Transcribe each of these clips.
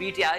PTI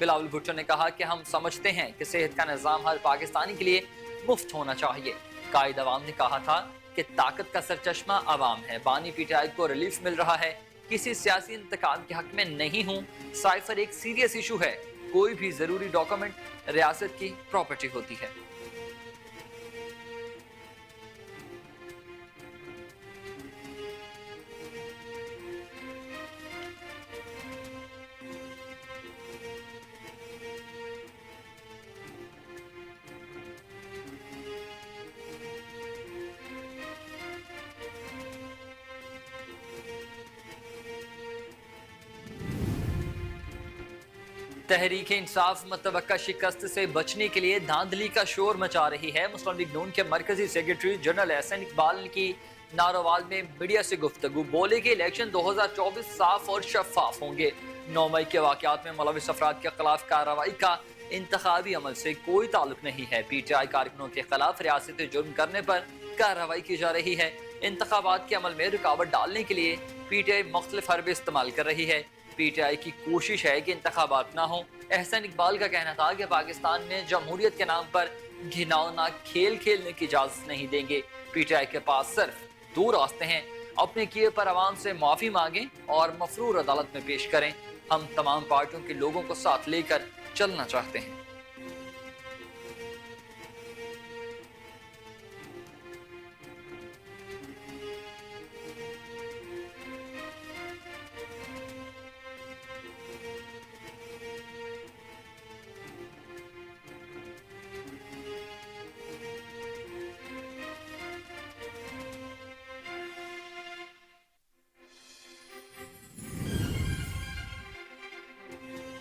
Bilawal Bhutto نے کہا کہ ہم سمجھتے ہیں کہ صحت کا نظام ہر پاکستانی کے لیے مفت ہونا چاہیے۔ قائد عوام نے کہا تھا کہ طاقت کا سرچشمہ عوام ہے، بانی پی ٹی آئی کو ریلیف مل رہا ہے، کسی سیاسی انتقام کے حق میں نہیں ہوں۔ سائفر ایک سیریس ایشو ہے، کوئی بھی ضروری ڈاکومنٹ ریاست کی پراپرٹی ہوتی ہے۔ تحریک انصاف متوقع شکست سے بچنے کے لیے دھاندلی کا شور مچا رہی ہے۔ مسلم لیگ نون کے مرکزی سیکرٹری جنرل احسن اقبال کی ناروال میں میڈیا سے گفتگو، بولے کہ الیکشن 2024 صاف اور شفاف ہوں گے۔ 9 مئی کے واقعات میں ملوث افراد کے خلاف کارروائی کا انتخابی عمل سے کوئی تعلق نہیں ہے۔ پی ٹی آئی کارکنوں کے خلاف ریاستی جرم کرنے پر کارروائی کی جا رہی ہے۔ انتخابات کے عمل میں رکاوٹ ڈالنے کے لیے پی ٹی آئی مختلف حربے استعمال کر رہی ہے۔ پی ٹی آئی کی کوشش ہے کہ انتخابات نہ ہوں۔ احسن اقبال کا کہنا تھا کہ پاکستان میں جمہوریت کے نام پر گھناؤنا کھیل کھیلنے کی اجازت نہیں دیں گے۔ پی ٹی آئی کے پاس صرف 2 راستے ہیں، اپنے کیے پر عوام سے معافی مانگیں اور مفرور عدالت میں پیش کریں۔ ہم تمام پارٹیوں کے لوگوں کو ساتھ لے کر چلنا چاہتے ہیں۔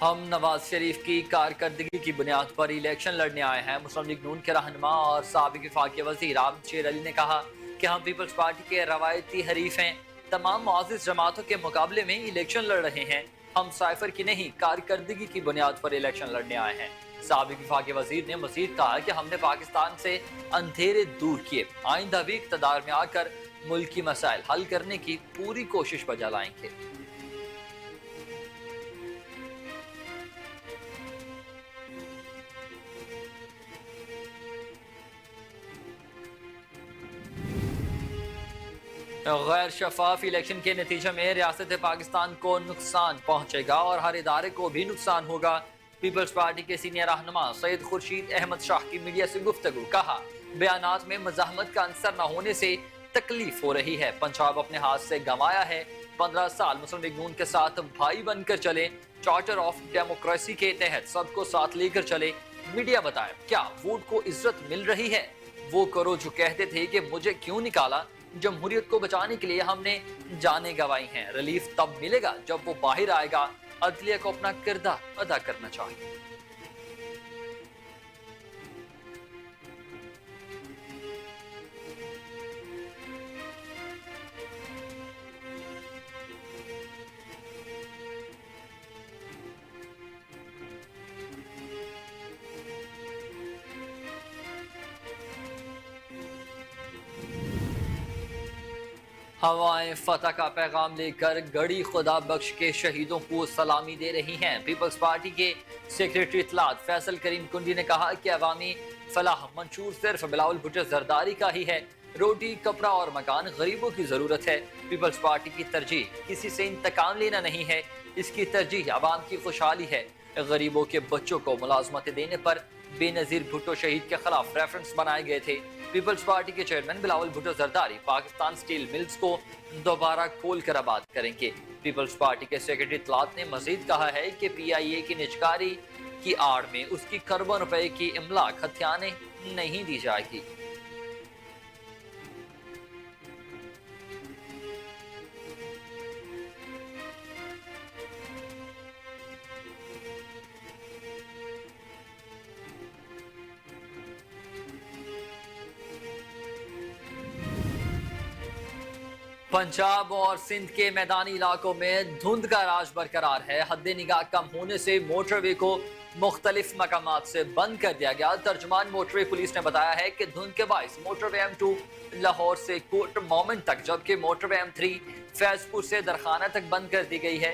ہم نواز شریف کی کارکردگی کی بنیاد پر الیکشن لڑنے آئے ہیں۔ مسلم لیگ نون کے رہنما اور سابق وفاقی وزیر عابد شیر علی نے کہا کہ ہم پیپلز پارٹی کے روایتی حریف ہیں، تمام معزز جماعتوں کے مقابلے میں الیکشن لڑ رہے ہیں۔ ہم سائفر کی نہیں، کارکردگی کی بنیاد پر الیکشن لڑنے آئے ہیں۔ سابق وفاقی وزیر نے مزید کہا کہ ہم نے پاکستان سے اندھیرے دور کیے، آئندہ بھی اقتدار میں آ کر ملکی مسائل حل کرنے کی پوری کوشش بجا لائیں گے۔ غیر شفاف الیکشن کے نتیجے میں ریاست پاکستان کو نقصان پہنچے گا اور ہر ادارے کو بھی نقصان ہوگا۔ پیپلز پارٹی کے سینئر رہنما سید خورشید احمد شاہ کی میڈیا سے گفتگو، کہا بیانات میں مزاحمت کا عنصر نہ ہونے سے تکلیف ہو رہی ہے۔ پنجاب اپنے ہاتھ سے گنوایا ہے۔ 15 سال مسلم لیگ نون کے ساتھ بھائی بن کر چلے، چارٹر آف ڈیموکریسی کے تحت سب کو ساتھ لے کر چلے۔ میڈیا بتائے کیا ووٹ کو عزت مل رہی ہے؟ وہ کرو جو کہتے تھے کہ مجھے کیوں نکالا، جمہوریت کو بچانے کے لیے ہم نے جانیں گنوائی ہیں۔ ریلیف تب ملے گا جب وہ باہر آئے گا۔ عدلیہ کو اپنا کردار ادا کرنا چاہیے۔ ہوائیں فتح کا پیغام لے کر گڑی خدا بخش کے شہیدوں کو سلامی دے رہی ہیں۔ پیپلز پارٹی کے سیکریٹری اطلاعات فیصل کریم کنڈی نے کہا کہ عوامی فلاح منشور صرف بلاول بھٹو زرداری کا ہی ہے، روٹی، کپڑا اور مکان غریبوں کی ضرورت ہے۔ پیپلز پارٹی کی ترجیح کسی سے انتقام لینا نہیں ہے، اس کی ترجیح عوام کی خوشحالی ہے۔ غریبوں کے بچوں کو ملازمت دینے پر بے نظیر بھٹو شہید کے خلاف ریفرنس بنائے گئے تھے۔ پیپلز پارٹی کے chairman Bilawal Bhutto Zardari Pakistan steel mills کو دوبارہ کھول کر آباد کریں گے۔ پیپلز پارٹی کے سیکرٹری اطلاعات نے مزید کہا ہے کہ پی آئی اے کی نجکاری کی آڑ میں اس کی کروڑوں روپے کی املاک ہتھیانے نہیں دی جائے گی۔ پنجاب اور سندھ کے میدانی علاقوں میں دھند کا راج برقرار ہے۔ حد نگاہ کم ہونے سے موٹر وے کو مختلف مقامات سے بند کر دیا گیا۔ ترجمان موٹر وے پولیس نے بتایا ہے کہ دھند کے باعث موٹر وے M2 لاہور سے کوٹ مومن تک، جبکہ موٹر وے M3 فیض پور سے درخانہ تک بند کر دی گئی ہے۔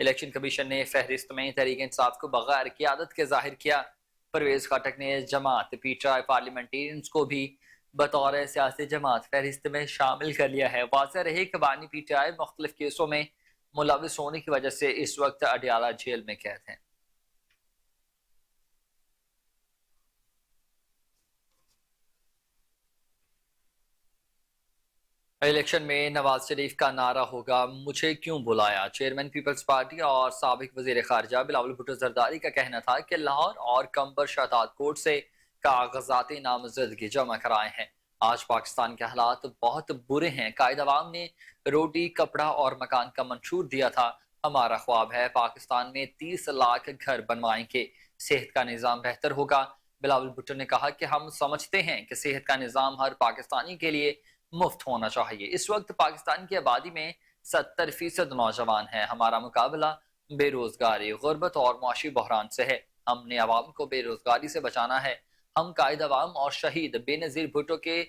الیکشن کمیشن نے فہرست میں تحریک انصاف کو بغیر قیادت کے ظاہر کیا۔ پرویز خٹک نے جماعت پی ٹی آئی پارلیمنٹیرینز کو بھی بطور سیاسی جماعت فہرست میں شامل کر لیا ہے۔ واضح رہے کہ بانی پی ٹی آئی مختلف کیسوں میں ملوث ہونے کی وجہ سے اس وقت اڈیالہ جیل میں قید ہیں۔ الیکشن میں نواز شریف کا نعرہ ہوگا مجھے کیوں بلایا۔ چیئرمین پیپلز پارٹی اور سابق وزیر خارجہ بلاول بھٹو زرداری کا کہنا تھا کہ لاہور اور کمبر شہداد کوٹ سے کاغذاتی نامزدگی جمع کرائے ہیں۔ آج پاکستان کے حالات بہت برے ہیں۔ قائد عوام نے روٹی، کپڑا اور مکان کا منشور دیا تھا۔ ہمارا خواب ہے پاکستان میں 30 لاکھ گھر بنوائیں گے، صحت کا نظام بہتر ہوگا۔ بلاول بھٹو نے کہا کہ ہم سمجھتے ہیں کہ صحت کا نظام ہر پاکستانی کے لیے مفت ہونا چاہیے۔ اس وقت پاکستان کی آبادی میں 70% نوجوان ہیں۔ ہمارا مقابلہ بے روزگاری، غربت اور معاشی بحران سے ہے۔ ہم نے عوام کو بے روزگاری سے بچانا ہے۔ ہم قائد عوام اور شہید بے نظیر بھٹو کے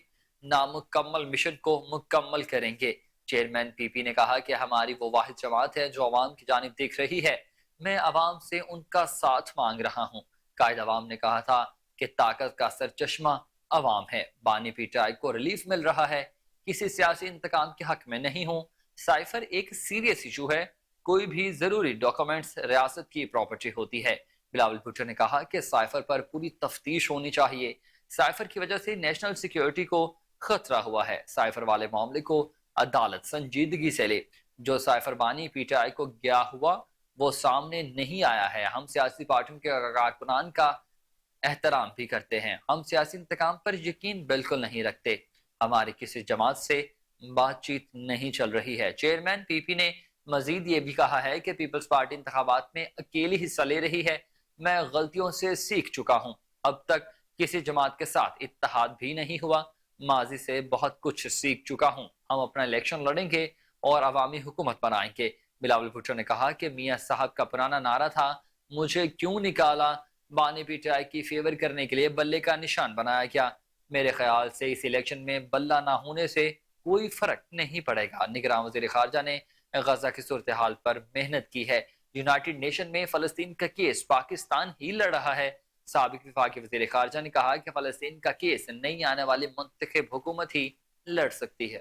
نامکمل مشن کو مکمل کریں گے۔ چیئرمین پی پی نے کہا کہ ہماری وہ واحد جماعت ہے جو عوام کی جانب دیکھ رہی ہے۔ میں عوام سے ان کا ساتھ مانگ رہا ہوں۔ قائد عوام نے کہا تھا کہ طاقت کا سرچشمہ عوام ہے۔ بانی پی ٹی آئی کو ریلیف مل رہا ہے۔ کسی سیاسی انتقام کے حق میں نہیں ہوں۔ سائفر ایک سیریس ایشو ہے۔ کوئی بھی ضروری ڈاکومنٹس ریاست کی پراپرٹی ہوتی ہے۔ بلاول بھٹو نے کہا کہ سائفر پر پوری تفتیش ہونی چاہیے۔ سائفر کی وجہ سے نیشنل سیکیورٹی کو خطرہ ہوا ہے۔ سائفر والے معاملے کو عدالت سنجیدگی سے لے۔ جو سائفر بانی پی ٹی آئی کو گیا ہوا وہ سامنے نہیں آیا ہے۔ ہم سیاسی پارٹیوں کے کارکنان کا احترام بھی کرتے ہیں۔ ہم سیاسی انتقام پر یقین بالکل نہیں رکھتے۔ ہماری کسی جماعت سے بات چیت نہیں چل رہی ہے۔ چیئرمین پی پی نے مزید یہ بھی کہا ہے کہ پیپلز پارٹی انتخابات میں اکیلی حصہ لے رہی ہے۔ میں غلطیوں سے سیکھ چکا ہوں۔ اب تک کسی جماعت کے ساتھ اتحاد بھی نہیں ہوا۔ ماضی سے بہت کچھ سیکھ چکا ہوں۔ ہم اپنا الیکشن لڑیں گے اور عوامی حکومت بنائیں گے۔ بلاول بھٹو نے کہا کہ میاں صاحب کا پرانا نعرہ تھا مجھے کیوں نکالا، بانی پی ٹی آئی کی فیور کرنے کے لیے بلے کا نشان بنایا گیا۔ میرے خیال سے اس الیکشن میں بلہ نہ ہونے سے کوئی فرق نہیں پڑے گا۔ نگراں وزیر خارجہ نے غزہ کی صورتحال پر محنت کی ہے۔ یونائیٹڈ نیشن میں فلسطین کا کیس پاکستان ہی لڑ رہا ہے۔ سابق وفاقی وزیر خارجہ نے کہا کہ فلسطین کا کیس نئی آنے والی منتخب حکومت ہی لڑ سکتی ہے۔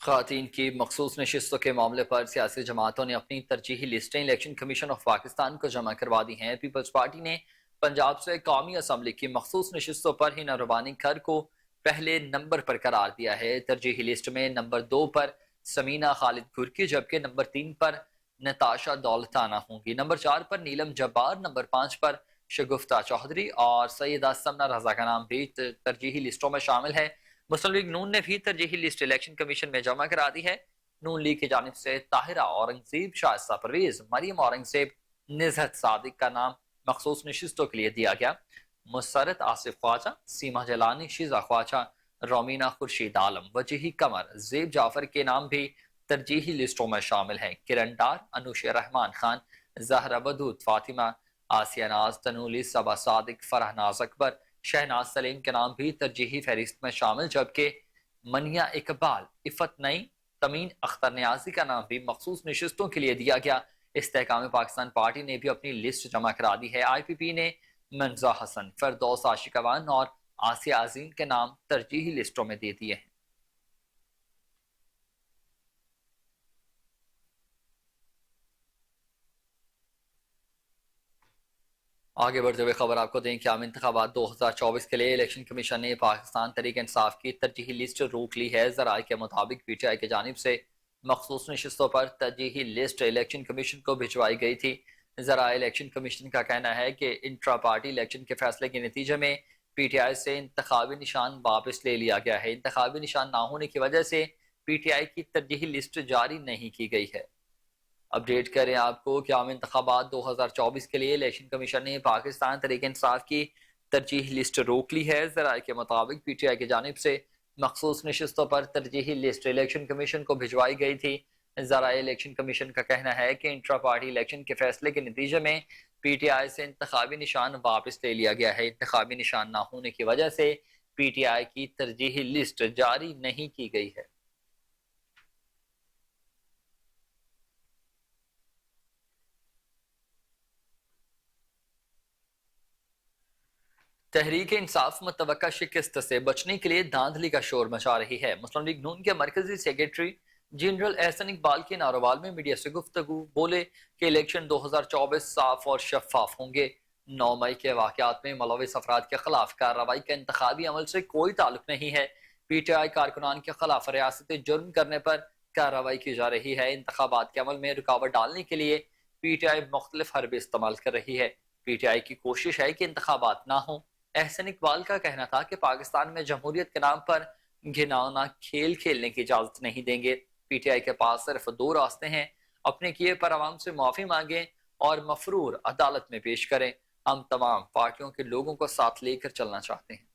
خواتین کی مخصوص نشستوں کے معاملے پر سیاسی جماعتوں نے اپنی ترجیحی لسٹیں الیکشن کمیشن آف پاکستان کو جمع کروا دی ہیں۔ پیپلز پارٹی نے پنجاب سے قومی اسمبلی کی مخصوص نشستوں پر ہینا ربانی کھر کو پہلے نمبر پر قرار دیا ہے۔ ترجیحی لسٹ میں نمبر 2 پر سمینہ خالد گرکی جبکہ نمبر 3 پر نتاشا دولتانہ ہوں گی۔ نمبر 4 پر نیلم جبار، نمبر 5 پر شگفتہ چودھری اور سیدہ سمنہ رضا کا نام بھی ترجیحی لسٹوں میں شامل ہے۔ مسلم لیگ نون نے بھی ترجیحی لسٹ الیکشن کمیشن میں جمع کرا دی ہے۔ نون لیگ کی جانب سے طاہرہ اورنگزیب، شائستہ پرویز، مریم اورنگزیب، نزہت صادق کا نام مخصوص نشستوں کے لیے دیا گیا۔ مسرت آصف خواجہ، سیما جیلانی، شیزہ خواجہ، رومینہ خورشید عالم، وجیہی قمر، زیب جعفر کے نام بھی ترجیحی لسٹوں میں شامل ہیں۔ کرن ڈار، انوش رحمان خان، زہرہ ودود، فاطمہ آسیہ ناز، تنولی، صبا صادق، فرح ناز اکبر، شہناز سلیم کے نام بھی ترجیحی فہرست میں شامل جبکہ منیا اقبال، عفت نعیم، تمین اختر نیازی کا نام بھی مخصوص نشستوں کے لیے دیا گیا۔ استحکام پاکستان پارٹی نے بھی اپنی لسٹ جمع کرا دی ہے۔ آئی پی پی نے منزا حسن، فردوس عاشقوان اور آسیہ عظیم کے نام ترجیحی لسٹوں میں دے دیے ہیں۔ آگے بڑھتے ہوئے خبر آپ کو دیں کہ عام انتخابات 2024 کے لیے الیکشن کمیشن نے پاکستان تحریک انصاف کی ترجیحی لسٹ روک لی ہے۔ ذرائع کے مطابق پی ٹی آئی کی جانب سے مخصوص نشستوں پر ترجیحی لسٹ الیکشن کمیشن کو بھجوائی گئی تھی۔ ذرائع الیکشن کمیشن کا کہنا ہے کہ انٹرا پارٹی الیکشن کے فیصلے کے نتیجے میں پی ٹی آئی سے انتخابی نشان واپس لے لیا گیا ہے۔ انتخابی نشان نہ ہونے کی وجہ سے پی ٹی آئی کی ترجیحی لسٹ جاری نہیں کی گئی ہے۔ اپڈیٹ کریں آپ کو کہ عام انتخابات 2024 کے لیے الیکشن کمیشن نے پاکستان تحریک انصاف کی ترجیحی لسٹ روک لی ہے۔ ذرائع کے مطابق پی ٹی آئی کی جانب سے مخصوص نشستوں پر ترجیحی لسٹ الیکشن کمیشن کو بھجوائی گئی تھی۔ ذرائع الیکشن کمیشن کا کہنا ہے کہ انٹرا پارٹی الیکشن کے فیصلے کے نتیجے میں پی ٹی آئی سے انتخابی نشان واپس لے لیا گیا ہے۔ انتخابی نشان نہ ہونے کی وجہ سے پی ٹی آئی کی ترجیحی لسٹ جاری نہیں کی گئی ہے۔ تحریک انصاف متوقع شکست سے بچنے کے لیے دھاندلی کا شور مچا رہی ہے۔ مسلم لیگ نون کے مرکزی سیکریٹری جنرل احسن اقبال کے ناروال میں میڈیا سے گفتگو، بولے کہ الیکشن 2024 صاف اور شفاف ہوں گے۔ 9 مئی کے واقعات میں ملوث افراد کے خلاف کارروائی کا انتخابی عمل سے کوئی تعلق نہیں ہے۔ پی ٹی آئی کارکنان کے خلاف ریاستی جرم کرنے پر کارروائی کی جا رہی ہے۔ انتخابات کے عمل میں رکاوٹ ڈالنے کے لیے پی ٹی آئی مختلف حربے استعمال کر رہی ہے۔ پی ٹی آئی کی کوشش ہے کہ انتخابات نہ ہوں۔ احسن اقبال کا کہنا تھا کہ پاکستان میں جمہوریت کے نام پر گھناؤنا کھیل کھیلنے کی اجازت نہیں دیں گے۔ پی ٹی آئی کے پاس صرف 2 راستے ہیں، اپنے کیے پر عوام سے معافی مانگیں اور مفرور عدالت میں پیش کریں۔ ہم تمام پارٹیوں کے لوگوں کو ساتھ لے کر چلنا چاہتے ہیں۔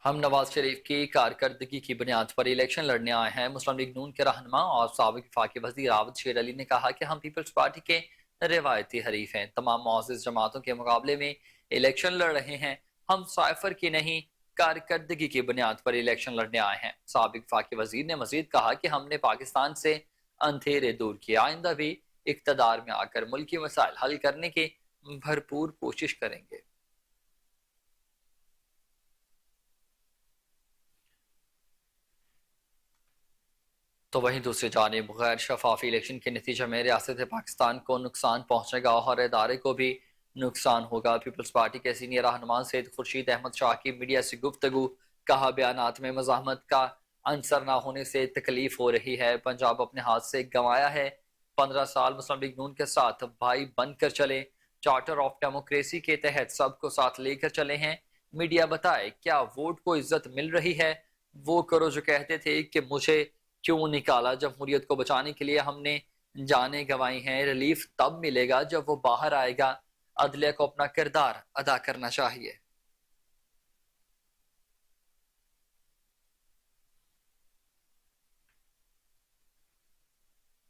ہم نواز شریف کی کارکردگی کی بنیاد پر الیکشن لڑنے آئے ہیں۔ مسلم لیگ نون کے رہنما اور سابق وفاقی وزیر عابد شیر علی نے کہا کہ ہم پیپلز پارٹی کے روایتی حریف ہیں، تمام معزز جماعتوں کے مقابلے میں الیکشن لڑ رہے ہیں۔ ہم سائفر کی نہیں، کارکردگی کی بنیاد پر الیکشن لڑنے آئے ہیں۔ سابق وفاقی وزیر نے مزید کہا کہ ہم نے پاکستان سے اندھیرے دور کیے، آئندہ بھی اقتدار میں آ کر ملکی مسائل حل کرنے کی بھرپور کوشش کریں گے۔ تو وہیں دوسری جانب غیر شفاف الیکشن کے نتیجے میں ریاست پاکستان کو نقصان پہنچے گا اور ادارے کو بھی نقصان ہوگا۔ پیپلز پارٹی کے سینئر رہنما سید خورشید احمد شاہ کی میڈیا سے گفتگو، کہا بیانات میں مزاحمت کا عنصر نہ ہونے سے تکلیف ہو رہی ہے۔ پنجاب اپنے ہاتھ سے گنوایا ہے۔ 15 سال مسلم لیگ نون کے ساتھ بھائی بن کر چلے، چارٹر آف ڈیموکریسی کے تحت سب کو ساتھ لے کر چلے ہیں۔ میڈیا بتائے کیا ووٹ کو عزت مل رہی ہے؟ وہ کرو جو کہتے تھے کہ مجھے کیوں نکالا، جمہوریت کو بچانے کے لیے ہم نے جانیں گنوائی ہیں۔ ریلیف تب ملے گا جب وہ باہر آئے گا۔ عدلیہ کو اپنا کردار ادا کرنا چاہیے۔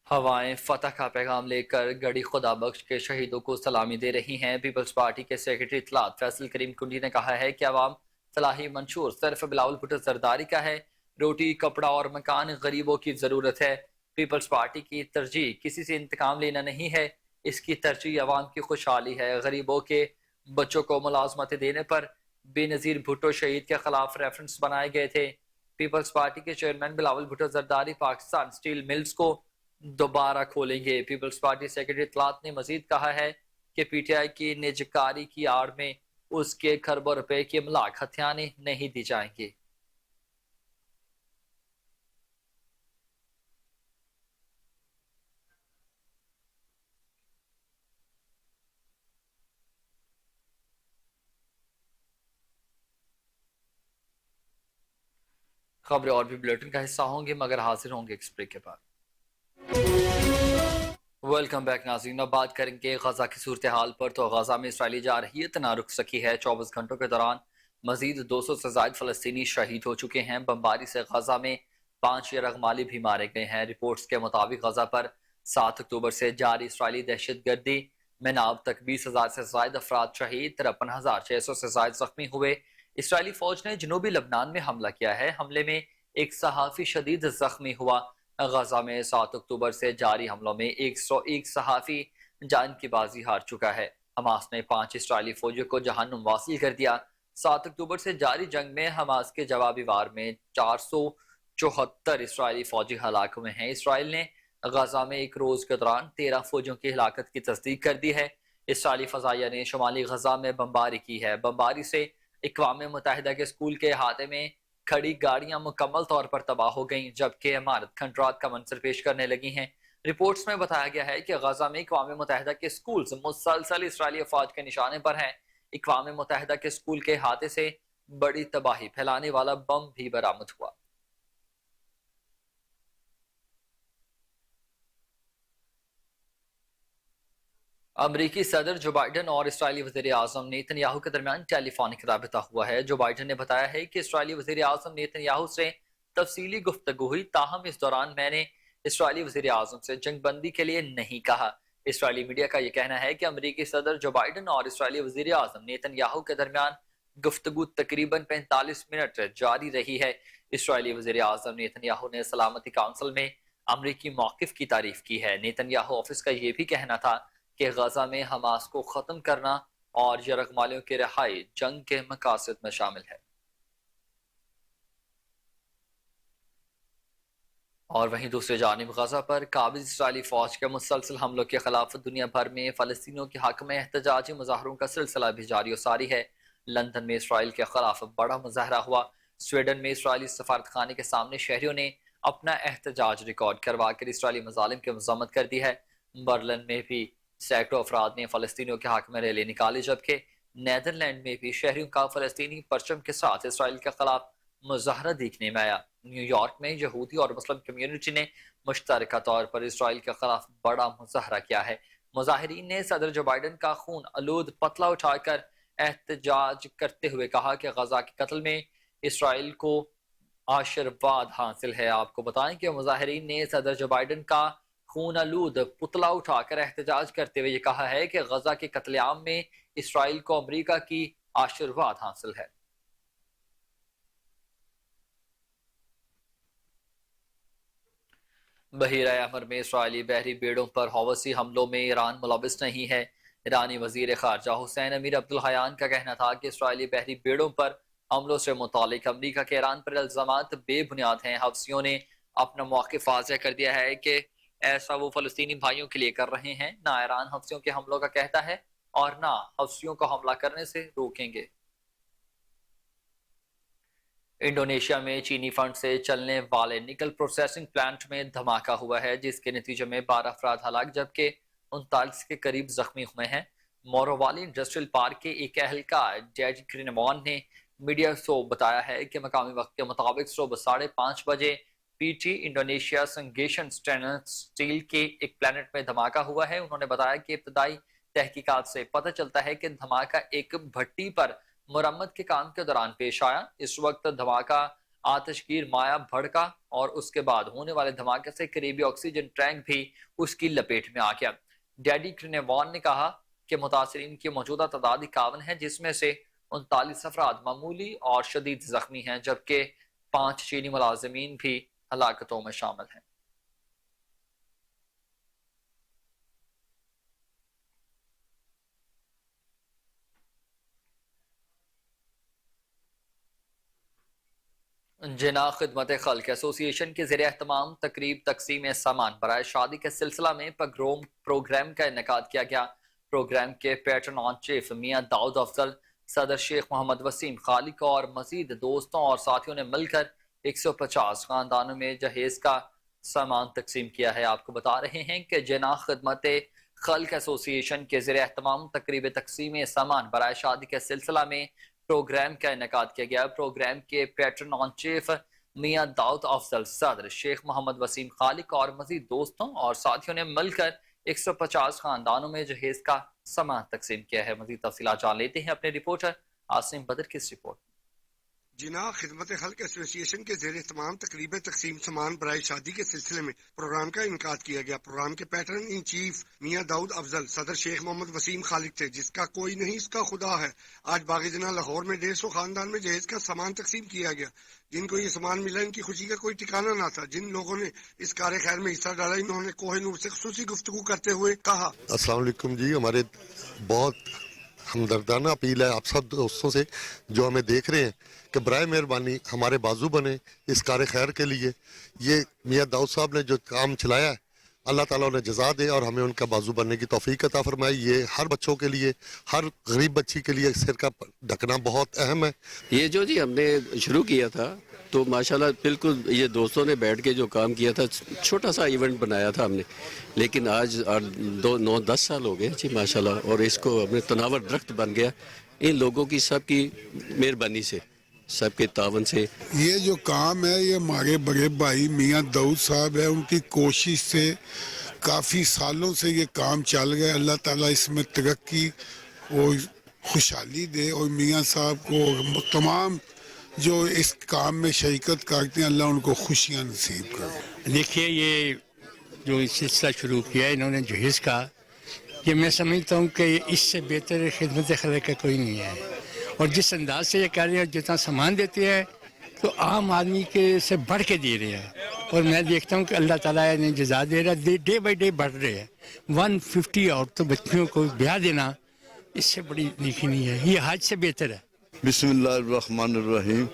ہوائیں فتح کا پیغام لے کر گڑی خدا بخش کے شہیدوں کو سلامی دے رہی ہیں۔ پیپلز پارٹی کے سیکرٹری اطلاعات فیصل کریم کنڈی نے کہا ہے کہ عوام فلاحی منشور صرف بلاول بھٹو زرداری کا ہے، روٹی، کپڑا اور مکان غریبوں کی ضرورت ہے۔ پیپلز پارٹی کی ترجیح کسی سے انتقام لینا نہیں ہے، اس کی ترجیح عوام کی خوشحالی ہے۔ غریبوں کے بچوں کو ملازمتیں دینے پر بے نظیر بھٹو شہید کے خلاف ریفرنس بنائے گئے تھے۔ پیپلز پارٹی کے chairman Bilawal Bhutto Zardari Pakistan steel mills کو دوبارہ کھولیں گے۔ پیپلز پارٹی سیکرٹری اطلاعات نے مزید کہا ہے کہ پی ٹی آئی کی نجکاری کی آڑ میں اس کے کھربوں روپے کی املاک ہتھیانے نہیں دی جائیں گی۔ خبریں اور بھی بلیٹن کا حصہ ہوں گے مگر حاضر ہوں گے ایک بریک کے بعد۔ ویلکم بیک ناظرین، اب بات کریں گے غزہ کی صورتحال پر۔ تو غزہ میں اسرائیلی جارحیت نہ رک سکی ہے۔ 24 گھنٹوں کے دوران مزید 200 سے زائد فلسطینی شہید ہو چکے ہیں۔ بمباری سے غزہ میں 5 یرغمالی بھی مارے گئے ہیں۔ رپورٹس کے مطابق غزہ پر 7 اکتوبر سے جاری اسرائیلی دہشت گردی میں اب تک 20,000 سے زائد افراد شہید، 53,600 سے زائد زخمی ہوئے۔ اسرائیلی فوج نے جنوبی لبنان میں حملہ کیا ہے۔ حملے میں ایک صحافی شدید زخمی ہوا۔ غزہ میں 7 اکتوبر سے جاری حملوں میں 101 صحافی جان کی بازی ہار چکا ہے۔ حماس نے 5 اسرائیلی فوجیوں کو جہنم واصل کر دیا۔ 7 اکتوبر سے جاری جنگ میں حماس کے جوابی وار میں 474 اسرائیلی فوجی ہلاک ہوئے ہیں۔ اسرائیل نے غزہ میں ایک روز کے دوران 13 فوجیوں کی ہلاکت کی تصدیق کر دی ہے۔ اسرائیلی فضائیہ نے شمالی غزہ میں بمباری کی ہے۔ بمباری سے اقوام متحدہ کے اسکول کے احاطے میں کھڑی گاڑیاں مکمل طور پر تباہ ہو گئیں، جبکہ عمارت کھنڈرات کا منظر پیش کرنے لگی ہیں۔ رپورٹس میں بتایا گیا ہے کہ غزہ میں اقوام متحدہ کے اسکولز مسلسل اسرائیلی افواج کے نشانے پر ہیں۔ اقوام متحدہ کے اسکول کے احاطے سے بڑی تباہی پھیلانے والا بم بھی برآمد ہوا۔ امریکی صدر جو بائیڈن اور اسرائیلی وزیر اعظم نیتن یاہو کے درمیان ٹیلی فونک رابطہ ہوا ہے۔ جو بائیڈن نے بتایا ہے کہ اسرائیلی وزیر اعظم نیتن یاہو سے تفصیلی گفتگو ہوئی، تاہم اس دوران میں نے اسرائیلی وزیر اعظم سے جنگ بندی کے لیے نہیں کہا۔ اسرائیلی میڈیا کا یہ کہنا ہے کہ امریکی صدر جو بائیڈن اور اسرائیلی وزیر اعظم نیتن یاہو کے درمیان گفتگو تقریباً 45 منٹ جاری رہی ہے۔ اسرائیلی وزیر اعظم نیتن یاہو نے سلامتی کونسل میں امریکی موقف کی تعریف کی ہے۔ نیتن یاہو آفس کا یہ بھی کہنا تھا کہ غزہ میں حماس کو ختم کرنا اور یرغمالیوں کی رہائی جنگ کے مقاصد میں شامل ہے۔ اور وہیں دوسری جانب غزہ پر قابض اسرائیلی فوج کے مسلسل حملوں کے خلاف دنیا بھر میں فلسطینیوں کے حق میں احتجاجی مظاہروں کا سلسلہ بھی جاری و ساری ہے۔ لندن میں اسرائیل کے خلاف بڑا مظاہرہ ہوا۔ سویڈن میں اسرائیلی سفارت خانے کے سامنے شہریوں نے اپنا احتجاج ریکارڈ کروا کر اسرائیلی مظالم کی مذمت کر دی ہے۔ برلن میں بھی سینکڑوں افراد نے فلسطینیوں کے حق میں ریلی نکالی، جبکہ نیدرلینڈ میں بھی شہریوں کا فلسطینی پرچم کے ساتھ اسرائیل کے خلاف مظاہرہ دیکھنے میں آیا۔ نیو یارک میں یہودی اور مسلم کمیونٹی نے مشترکہ طور پر اسرائیل کے خلاف بڑا مظاہرہ کیا ہے۔ مظاہرین نے صدر جو بائیڈن کا خون آلود پتلا اٹھا کر احتجاج کرتے ہوئے کہا کہ غزہ کے قتل میں اسرائیل کو آشرواد حاصل ہے۔ آپ کو بتائیں کہ مظاہرین نے صدر جو بائیڈن کا خون آلود پتلا اٹھا کر احتجاج کرتے ہوئے یہ کہا ہے کہ غزہ کے قتل عام میں اسرائیل کو امریکہ کی آشرواد حاصل ہے۔ بحیرہ احمر میں اسرائیلی بحری بیڑوں پر حوثی حملوں میں ایران ملوث نہیں ہے۔ ایرانی وزیر خارجہ حسین امیر عبدالحیان کا کہنا تھا کہ اسرائیلی بحری بیڑوں پر حملوں سے متعلق امریکہ کے ایران پر الزامات بے بنیاد ہیں۔ حوثیوں نے اپنا موقف واضح کر دیا ہے کہ ایسا وہ فلسطینی بھائیوں کے لیے کر رہے ہیں۔ نہ ایران حوثیوں کے حملوں کا کہتا ہے اور نہ حوثیوں کو حملہ کرنے سے روکیں گے۔ انڈونیشیا میں چینی فنڈ سے چلنے والے نکل پروسیسنگ پلانٹ میں دھماکہ ہوا ہے، جس کے نتیجے میں 12 افراد ہلاک جبکہ 39 کے قریب زخمی ہوئے ہیں۔ مورووالی انڈسٹریل پارک کے ایک اہلکار ڈیڈی کرینوان نے میڈیا کو بتایا ہے کہ مقامی وقت کے مطابق صبح 5:30 بجے پی ٹی انڈونیشیا سنگیشن اسٹیل کے ایک پلانٹ میں دھماکہ ہوا ہے۔ انہوں نے بتایا کہ ابتدائی تحقیقات سے پتہ چلتا ہے کہ دھماکہ ایک بھٹی پر مرمت کے کام کے دوران پیش آیا۔ اس وقت دھماکہ آتش گیر مایہ بھڑکا اور اس کے بعد ہونے والے دھماکے سے قریبی آکسیجن ٹینک بھی اس کی لپیٹ میں آ گیا۔ ڈیڈی کرینوان نے کہا کہ متاثرین کی موجودہ تعداد 51 ہے، جس میں سے 39 افراد معمولی اور شدید زخمی ہیں جبکہ 5 چینی ملازمین بھی ہلاکتوں میں شامل ہیں۔ جنا خدمت خلق ایسوسی ایشن کے زیر اہتمام تقریب تقسیم سامان برائے شادی کے سلسلہ میں پروگرام کا انعقاد کیا گیا۔ پروگرام کے پیٹرن آن چیف میاں داؤد افضل، صدر شیخ محمد وسیم خالق اور مزید دوستوں اور ساتھیوں نے مل کر 150 خاندانوں میں جہیز کا سامان تقسیم کیا ہے۔ آپ کو بتا رہے ہیں کہ جنا خدمت خلق ایسوسی ایشن کے زیر اہتمام تقریب تقسیم سامان برائے شادی کے سلسلہ میں پروگرام کا انعقاد کیا گیا۔ پروگرام کے پیٹرن آن چیف میاں داؤد افضل، صدر شیخ محمد وسیم خالق اور مزید دوستوں اور ساتھیوں نے مل کر 150 خاندانوں میں جہیز کا سامان تقسیم کیا ہے۔ مزید تفصیلات جان لیتے ہیں اپنے رپورٹر عاصم بدر کی اس رپورٹ۔ جناح خدمت خلق ایسوسی ایشن کے زیر اہتمام تقریب تقسیم سامان برائے شادی کے سلسلے میں پروگرام کا انعقاد کیا گیا۔ پروگرام کے پیٹرن ان چیف میاں داؤد افضل، صدر شیخ محمد وسیم خالق تھے۔ جس کا کوئی نہیں اس کا خدا ہے۔ آج باغ جناح لاہور میں 150 خاندان میں جہیز کا سامان تقسیم کیا گیا۔ جن کو یہ سامان ملا ان کی خوشی کا کوئی ٹھکانہ نہ تھا۔ جن لوگوں نے اس کار خیر میں حصہ ڈالا انہوں نے کوہ نور سے خصوصی گفتگو کرتے ہوئے کہا، السلام علیکم جی، ہمارے بہت ہمدردانہ اپیل ہے آپ سب دوستوں سے جو ہمیں دیکھ رہے ہیں کہ برائے مہربانی ہمارے بازو بنے اس کار خیر کے لیے۔ یہ میاں داؤد صاحب نے جو کام چلایا ہے، اللہ تعالیٰ انہیں جزا دے اور ہمیں ان کا بازو بننے کی توفیق عطا فرمائے۔ یہ ہر بچوں کے لیے، ہر غریب بچی کے لیے سر کا ڈھکنا بہت اہم ہے۔ یہ جو جی ہم نے شروع کیا تھا تو ماشاءاللہ بالکل یہ دوستوں نے بیٹھ کے جو کام کیا تھا، چھوٹا سا ایونٹ بنایا تھا ہم نے، لیکن آج 9-10 سال ہو گئے جی ماشاءاللہ، اور اس کو ہم نے تناور درخت بن گیا ان لوگوں کی سب کی مہربانی سے، سب کے تعاون سے۔ یہ جو کام ہے یہ ہمارے بڑے بھائی میاں داؤد صاحب ہے، ان کی کوشش سے کافی سالوں سے یہ کام چل گیا۔ اللہ تعالیٰ اس میں ترقی اور خوشحالی دے، اور میاں صاحب کو تمام جو اس کام میں شرکت کرتے ہیں اللہ ان کو خوشیاں نصیب کرے۔ دیکھیے یہ جو سلسلہ شروع کیا ہے انہوں نے جہیز کا، یہ میں سمجھتا ہوں کہ اس سے بہتر خدمت خلق کا کوئی نہیں ہے. اور جس انداز سے یہ کر رہے ہیں، جتنا سامان دیتے ہیں تو عام آدمی کے سے بڑھ کے دے رہے ہیں. اور میں دیکھتا ہوں کہ اللہ تعالیٰ انہیں جزا دے رہا ہے، ڈے بائی ڈے بڑھ رہے ہیں. 150 عورتوں بچیوں کو بیاہ دینا اس سے بڑی نیکی نہیں ہے، یہ حج سے بہتر ہے. بسم اللہ الرحمن الرحیم.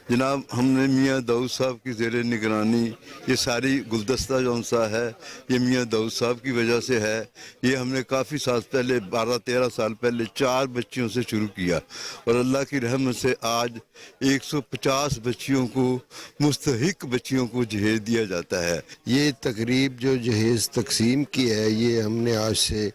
جناب ہم نے میاں داؤد صاحب کی زیر نگرانی یہ ساری گلدستہ جون سا ہے، یہ میاں داؤد صاحب کی وجہ سے ہے. یہ ہم نے کافی سال پہلے 12-13 سال پہلے 4 بچیوں سے شروع کیا، اور اللہ کی رحمت سے آج 150 بچیوں کو، مستحق بچیوں کو جہیز دیا جاتا ہے. یہ تقریب جو جہیز تقسیم کی ہے یہ ہم نے آج سے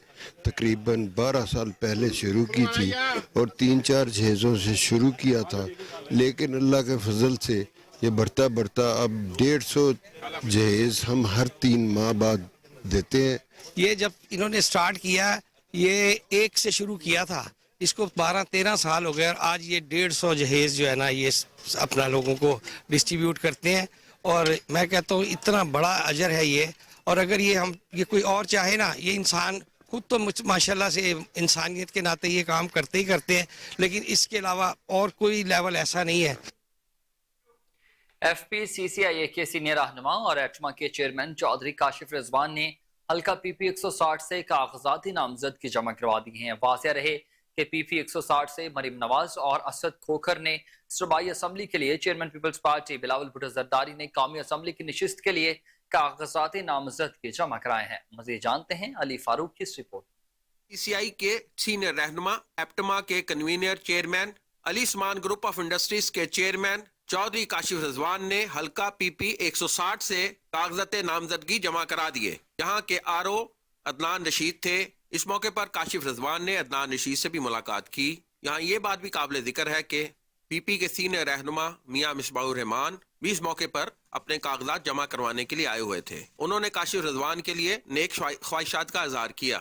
تقریباً 12 سال پہلے شروع کی تھی، اور 3-4 جہیزوں سے شروع کیا تھا، لیکن اللہ کے فضل سے یہ بڑھتا اب 150 جہیز ہم ہر 3 ماہ بعد دیتے ہیں. یہ جب انہوں نے سٹارٹ کیا یہ 1 سے شروع کیا تھا، اس کو 12-13 سال ہو گئے، اور آج یہ 150 جہیز جو ہے نا یہ اپنا لوگوں کو ڈسٹریبیوٹ کرتے ہیں. اور میں کہتا ہوں اتنا بڑا اجر ہے یہ. اور اگر یہ کوئی اور چاہے نا، یہ انسان خود تو ماشاءاللہ سے انسانیت کے ناطے یہ کام کرتے ہیں، لیکن اس کے علاوہ اور کوئی لیول ایسا نہیں ہے. ایف پی سی سی آئی اے کے سینئر رہنما اور ایٹما کے چیئرمین چودھری کاشف رضوان نے حلقہ پی پی 160 سے کاغذاتی نامزدگی جمع کروا دی ہیں. واضح رہے کہ پی پی 160 سے مریم نواز اور اسد کھوکھر نے صوبائی اسمبلی کے لیے، chairman peoples party Bilawal Bhutto Zardari نے قومی اسمبلی کی نشست کے لیے کاغذاتی نامزدگی جمع کرائے ہیں. مزید جانتے ہیں علی فاروق کی اس رپورٹ. پی سی آئی کے سینئر رہنما، ایپٹما کے کنوینر چیئرمین، علی سمان گروپ آف انڈسٹریز کے چیئرمین چودھری کاشف رضوان نے حلقہ پی پی 160 سے کاغذات نامزدگی جمع کرا دیے، جہاں کے آر او عدنان رشید تھے. اس موقع پر کاشف رضوان نے عدنان رشید سے بھی ملاقات کی. یہاں یہ بات بھی قابل ذکر ہے کہ پی پی کے سینئر رہنما میاں مصباح الرحمان بھی اس موقع پر اپنے کاغذات جمع کروانے کے لیے آئے ہوئے تھے. انہوں نے کاشف رضوان کے لیے نیک خواہشات کا اظہار کیا.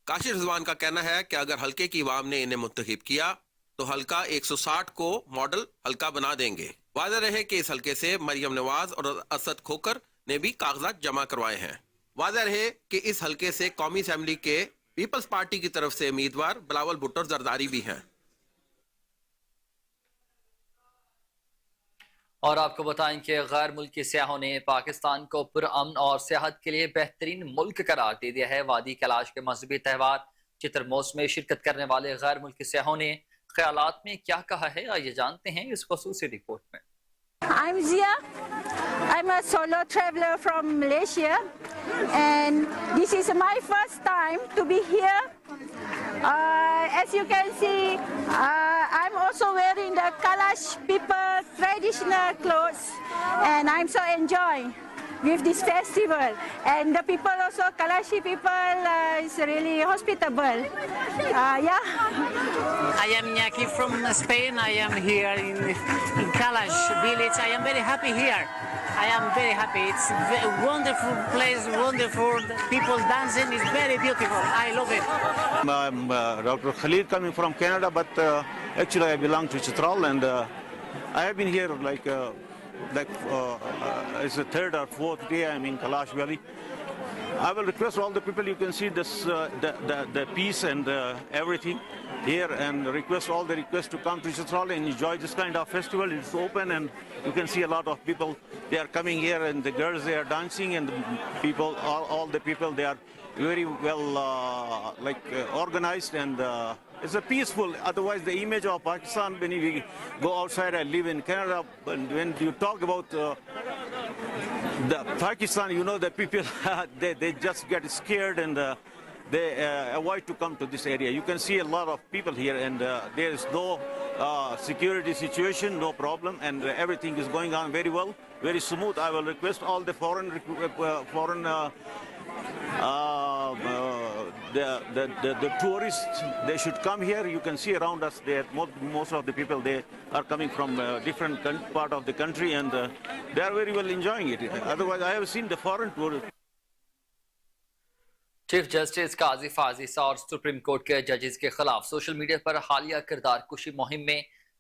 کاشف رضوان کا کہنا ہے کہ اگر حلقے کی عوام نے انہیں منتخب کیا تو حلقہ 160 کو ماڈل حلقہ بنا دیں گے. واضح رہے کہ اس حلقے سے مریم نواز اور اسد کھوکھر نے بھی کاغذات جمع کروائے ہیں. واضح رہے کہ اس حلقے سے قومی اسمبلی کے پیپلز پارٹی کی طرف سے امیدوار بلاول بھٹو زرداری بھی ہیں. اور آپ کو بتائیں کہ غیر ملکی سیاحوں نے پاکستان کو پرامن اور سیاحت کے لیے بہترین ملک قرار دے دیا ہے. وادی کیلاش کے مذہبی تہوار چتر موس میں شرکت کرنے والے غیر ملکی سیاحوں نے خیالات میں کیا کہا ہے، آئیے جانتے ہیں اس خصوصی رپورٹ میں. I'm Zia. I'm a solo traveler from Malaysia, and this is my first time to be here. As you can see, I'm also wearing the Kalash people traditional clothes, and I'm so enjoying with this festival. And the people also, Kalashi people, is really hospitable. Yeah. I am Nyaki from Spain. I am here in Kalash village. I am very happy here. I am very happy. It's a wonderful place, wonderful. People dancing is very beautiful. I love it. I'm Dr. Khalid coming from Canada, but actually I belong to Chitral, and I have been here like it's the 3rd or 4th day I'm in Kalash Valley. I will request all the people, you can see this the peace and everything here, and request all the requests to come to Chitral and enjoy this kind of festival. It's open and you can see a lot of people, they are coming here, and the girls, they are dancing, and the people, all the people, they are very well organized, and it's a peaceful. Otherwise the image of Pakistan, when we go outside, I live in Canada, and when you talk about the Pakistan, you know, the people they just get scared, and they avoid to come to this area. You can see a lot of people here, and there is no security situation, no problem, and everything is going on very well, very smooth. I will request all the foreign the tourists, they should come here. You can see around us there, most of the people, they are coming from different part of the country, and they are very well enjoying it. Otherwise, I have seen the foreign tourists. Chief justice قاضی فاضی اور supreme court کے ججز کے خلاف social media پر حالیہ کردار کشی مہم میں